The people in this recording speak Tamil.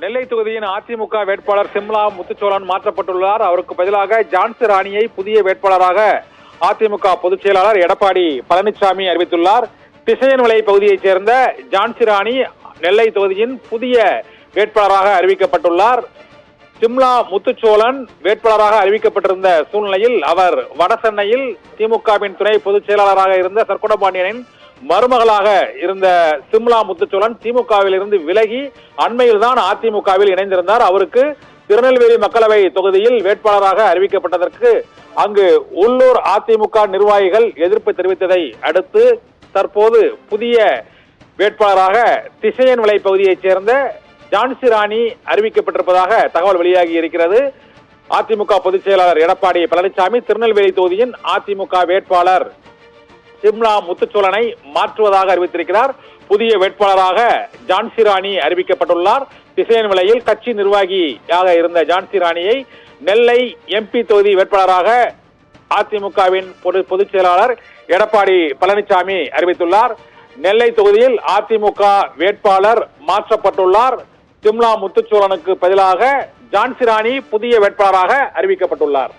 நெல்லை தொகுதியின் அதிமுக வேட்பாளர் சிம்லா முத்துச்சோழன் மாற்றப்பட்டுள்ளார். அவருக்கு பதிலாக ஜான்சி ராணியை புதிய வேட்பாளராக அதிமுக பொதுச் செயலாளர் எடப்பாடி பழனிசாமி அறிவித்துள்ளார். திசையன்விளை பகுதியைச் சேர்ந்த ஜான்சி ராணி நெல்லை தொகுதியின் புதிய வேட்பாளராக அறிவிக்கப்பட்டுள்ளார். சிம்லா முத்துச்சோழன் வேட்பாளராக அறிவிக்கப்பட்டிருந்த சூழ்நிலையில் அவர் வடசென்னையில் திமுகவின் துணை பொதுச் செயலாளராக இருந்த சர்க்குணபாண்டியனின் மருமகளாக இருந்த சிம்லா முத்துச்சோழன் திமுகவில் இருந்து விலகி அண்மையில் தான் அதிமுகவில் இணைந்திருந்தார். அவருக்கு திருநெல்வேலி மக்களவை தொகுதியில் வேட்பாளராக அறிவிக்கப்பட்டதற்கு அங்கு உள்ளூர் அதிமுக நிர்வாகிகள் எதிர்ப்பு தெரிவித்ததை அடுத்து தற்போது புதிய வேட்பாளராக திசையன்விளை பகுதியைச் சேர்ந்த ஜான்சி ராணி அறிவிக்கப்பட்டிருப்பதாக தகவல் வெளியாகி இருக்கிறது. அதிமுக பொதுச் செயலாளர் எடப்பாடி பழனிசாமி திருநெல்வேலி தொகுதியின் அதிமுக வேட்பாளர் சிம்லா முத்துச்சோழனை மாற்றுவதாக அறிவித்திருக்கிறார். புதிய வேட்பாளராக ஜான்சி ராணி அறிவிக்கப்பட்டுள்ளார். திசையன்விளையில் கட்சி நிர்வாகியாக இருந்த ஜான்சி ராணியை நெல்லை எம்பி தொகுதி வேட்பாளராக அதிமுகவின் பொதுச் செயலாளர் எடப்பாடி பழனிசாமி அறிவித்துள்ளார். நெல்லை தொகுதியில் அதிமுக வேட்பாளர் மாற்றப்பட்டுள்ளார். சிம்லா முத்துச்சோழனுக்கு பதிலாக ஜான்சி ராணி புதிய வேட்பாளராக அறிவிக்கப்பட்டுள்ளார்.